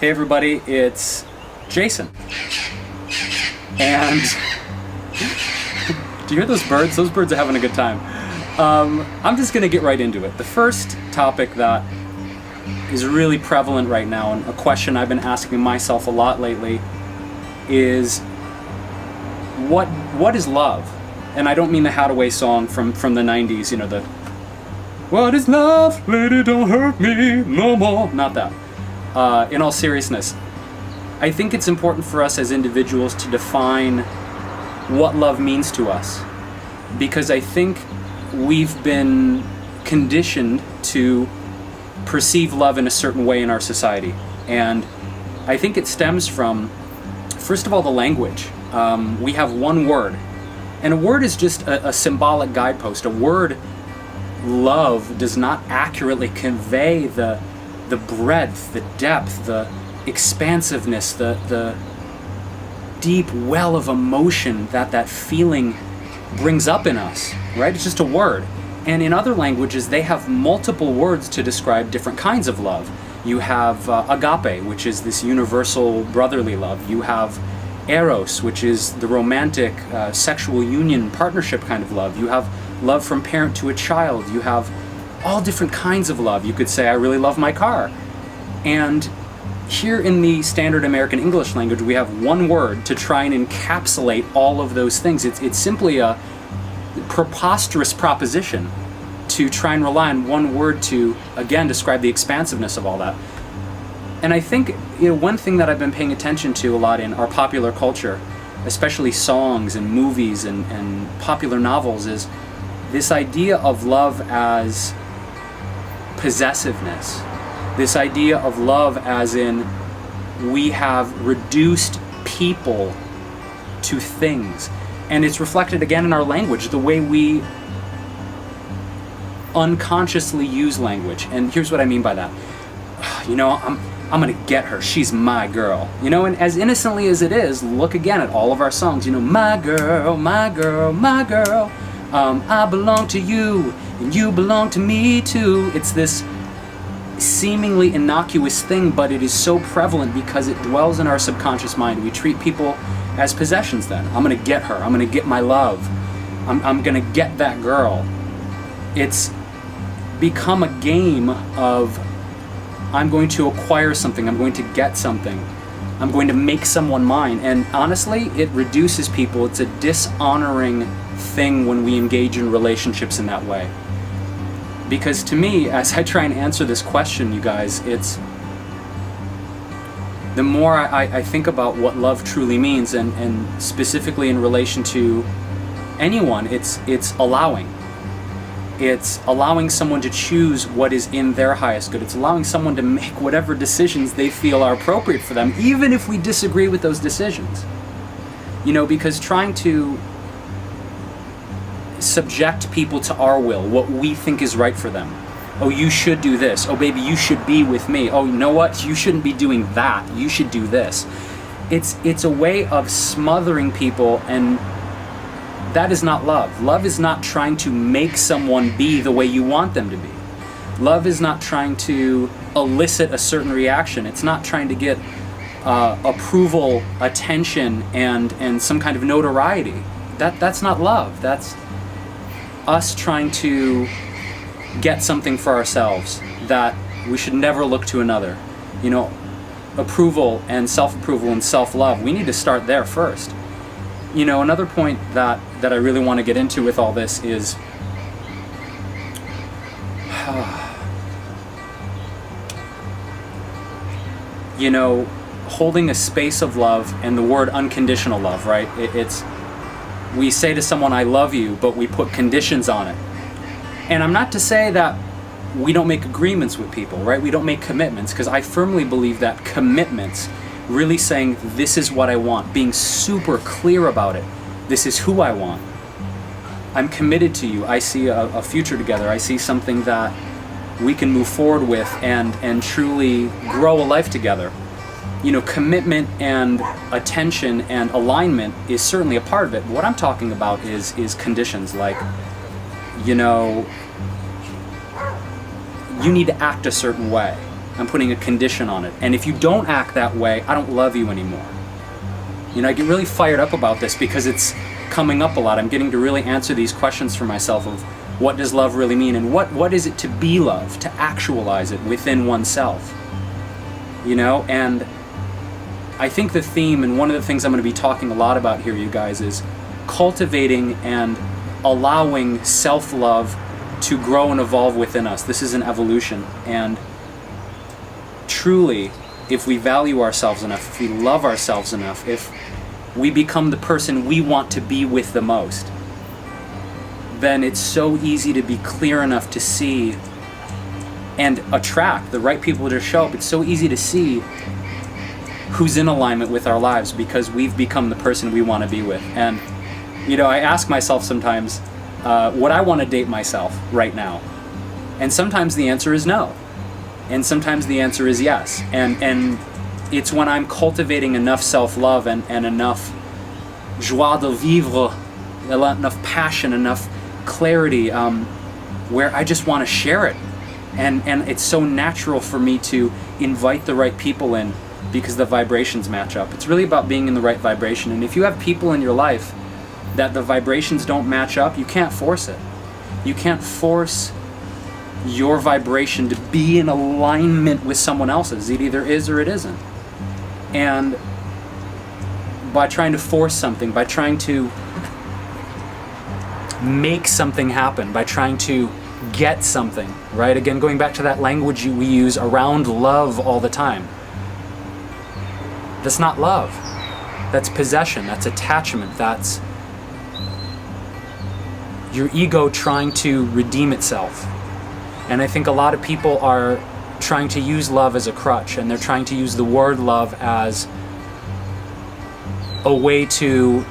Hey everybody, it's Jason. And do you hear those birds? Those birds are having a good time. I'm just gonna get right into it. The first topic that is really prevalent right now, and a question I've been asking myself a lot lately, is what is love? And I don't mean the Hathaway song from the 90s, you know, the "What is love? Lady, don't hurt me no more." Not that. In all seriousness, I think it's important for us as individuals to define what love means to us, because I think we've been conditioned to perceive love in a certain way in our society. And I think it stems from, first of all, the language. We have one word, and a word is just a symbolic guidepost. A word, love, does not accurately convey the breadth, the depth, the expansiveness, the deep well of emotion that feeling brings up in us, right? It's just a word. And in other languages, they have multiple words to describe different kinds of love. You have agape, which is this universal brotherly love. You have eros, which is the romantic sexual union partnership kind of love. You have love from parent to a child. You have all different kinds of love. You could say, I really love my car. And here in the standard American English language, we have one word to try and encapsulate all of those things. It's simply a preposterous proposition to try and rely on one word to, again, describe the expansiveness of all that. And I think, one thing that I've been paying attention to a lot in our popular culture, especially songs and movies and popular novels, is this idea of love as possessiveness. This idea of love as in we have reduced people to things. And it's reflected again in our language, the way we unconsciously use language. And here's what I mean by that. I'm gonna get her, she's my girl. And as innocently as it is, look again at all of our songs. My girl, my girl, my girl. I belong to you, and you belong to me too. It's this seemingly innocuous thing, but it is so prevalent because it dwells in our subconscious mind. We treat people as possessions then. I'm gonna get her, I'm gonna get my love, I'm gonna get that girl. It's become a game of, I'm going to acquire something, I'm going to get something, I'm going to make someone mine. And honestly, it reduces people. It's a dishonoring thing when we engage in relationships in that way. Because to me, as I try and answer this question, you guys, it's the more I think about what love truly means, and specifically in relation to anyone, it's allowing. It's allowing someone to choose what is in their highest good. It's allowing someone to make whatever decisions they feel are appropriate for them, even if we disagree with those decisions. Because trying to subject people to our will, what we think is right for them. Oh, you should do this. Oh, baby, you should be with me. Oh, you know what? You shouldn't be doing that. You should do this. It's a way of smothering people, and that is not love. Love is not trying to make someone be the way you want them to be. Love is not trying to elicit a certain reaction. It's not trying to get approval, attention, and some kind of notoriety. That's not love. That's us trying to get something for ourselves that we should never look to another. Approval and self-approval and self-love, we need to start there first. Another point that I really want to get into with all this is holding a space of love, and the word unconditional love, right? It's we say to someone, I love you, but we put conditions on it. And I'm not to say that we don't make agreements with people, right? We don't make commitments, because I firmly believe that commitments, really saying, this is what I want, being super clear about it, this is who I want, I'm committed to you, I see a future together, I see something that we can move forward with and truly grow a life together. Commitment and attention and alignment is certainly a part of it. What I'm talking about is conditions, like, you need to act a certain way. I'm putting a condition on it. And if you don't act that way, I don't love you anymore. You know, I get really fired up about this because it's coming up a lot. I'm getting to really answer these questions for myself of what does love really mean, and what is it to be love, to actualize it within oneself. You know, and I think the theme, and one of the things I'm going to be talking a lot about here, you guys, is cultivating and allowing self-love to grow and evolve within us. This is an evolution, and truly, if we value ourselves enough, if we love ourselves enough, if we become the person we want to be with the most, then it's so easy to be clear enough to see and attract the right people to show up. It's so easy to see who's in alignment with our lives because we've become the person we want to be with. And, you know, I ask myself sometimes, would I want to date myself right now? And sometimes the answer is no. And sometimes the answer is yes. And it's when I'm cultivating enough self-love and enough joie de vivre, enough passion, enough clarity, where I just want to share it. And it's so natural for me to invite the right people in because the vibrations match up. It's really about being in the right vibration. And if you have people in your life that the vibrations don't match up, you can't force it. You can't force your vibration to be in alignment with someone else's. It either is or it isn't. And by trying to force something, by trying to make something happen, by trying to get something, right? Again, going back to that language we use around love all the time. That's not love. That's possession. That's attachment. That's your ego trying to redeem itself. And I think a lot of people are trying to use love as a crutch, and they're trying to use the word love as a way to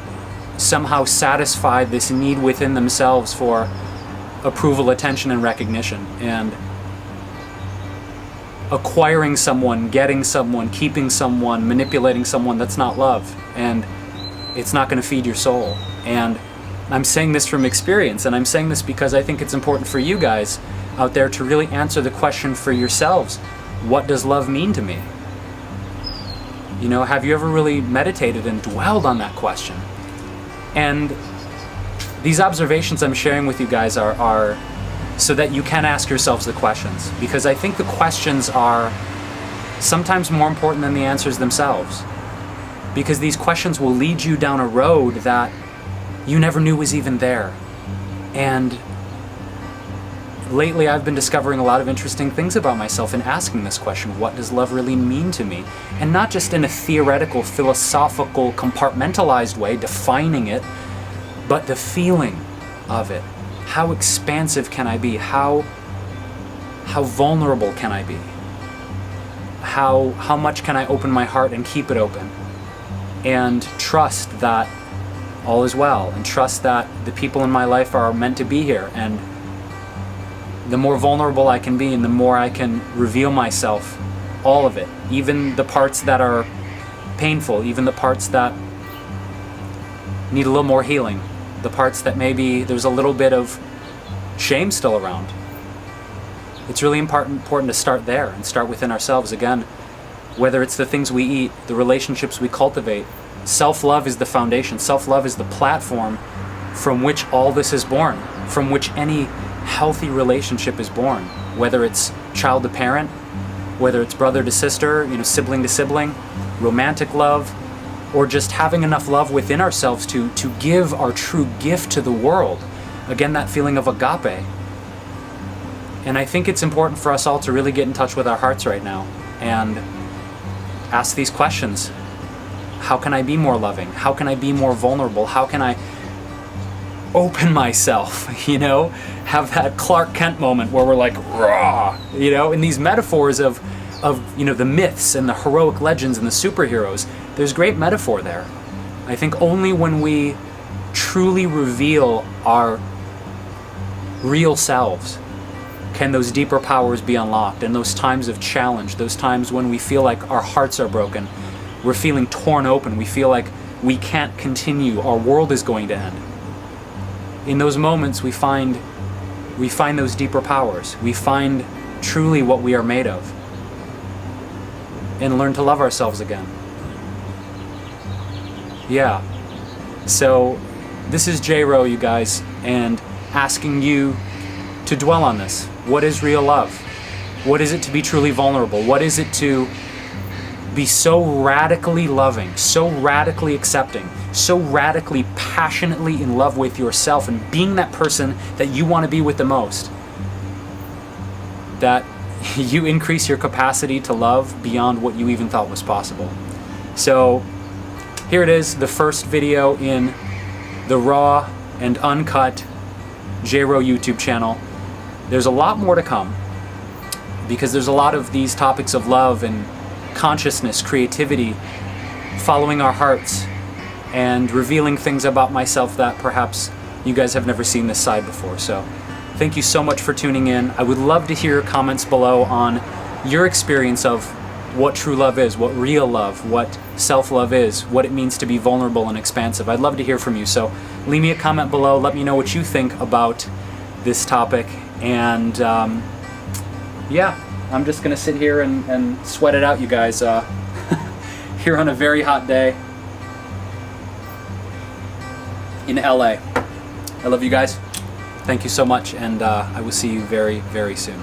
somehow satisfy this need within themselves for approval, attention, and recognition. And acquiring someone, getting someone, keeping someone, manipulating someone, that's not love. And it's not going to feed your soul. And I'm saying this from experience, and I'm saying this because I think it's important for you guys out there to really answer the question for yourselves. What does love mean to me? You know, have you ever really meditated and dwelled on that question? And these observations I'm sharing with you guys are so that you can ask yourselves the questions, because I think the questions are sometimes more important than the answers themselves, because these questions will lead you down a road that you never knew was even there. And lately I've been discovering a lot of interesting things about myself in asking this question, what does love really mean to me? And not just in a theoretical, philosophical, compartmentalized way, defining it, but the feeling of it. How expansive can I be? How vulnerable can I be? How much can I open my heart and keep it open? And trust that all is well, and trust that the people in my life are meant to be here. And the more vulnerable I can be and the more I can reveal myself, all of it, even the parts that are painful, even the parts that need a little more healing, the parts that maybe there's a little bit of shame still around. It's really important to start there and start within ourselves. Again, whether it's the things we eat, the relationships we cultivate, self-love is the foundation. Self-love is the platform from which all this is born, from which any healthy relationship is born, whether it's child to parent, whether it's brother to sister, sibling to sibling, romantic love, or just having enough love within ourselves to give our true gift to the world. Again, that feeling of agape. And I think it's important for us all to really get in touch with our hearts right now and ask these questions. How can I be more loving? How can I be more vulnerable? How can I open myself, have that Clark Kent moment where we're like, raw, in these metaphors of the myths and the heroic legends and the superheroes. There's great metaphor there. I think only when we truly reveal our real selves can those deeper powers be unlocked. And those times of challenge, those times when we feel like our hearts are broken, we're feeling torn open, we feel like we can't continue, our world is going to end. In those moments we find those deeper powers. We find truly what we are made of. and learn to love ourselves again. Yeah. So this is J-Wro, you guys, and asking you to dwell on this. What is real love? What is it to be truly vulnerable? What is it to be so radically loving, so radically accepting, so radically passionately in love with yourself and being that person that you want to be with the most, that you increase your capacity to love beyond what you even thought was possible. So here it is, the first video in the raw and uncut J-Wro YouTube channel. There's a lot more to come, because there's a lot of these topics of love and consciousness, creativity, following our hearts, and revealing things about myself that perhaps you guys have never seen this side before. So thank you so much for tuning in. I would love to hear comments below on your experience of what true love is, what real love, what self-love is, what it means to be vulnerable and expansive. I'd love to hear from you. So leave me a comment below. Let me know what you think about this topic. And yeah, I'm just going to sit here and sweat it out, you guys, here on a very hot day in LA. I love you guys. Thank you so much, and I will see you very, very soon.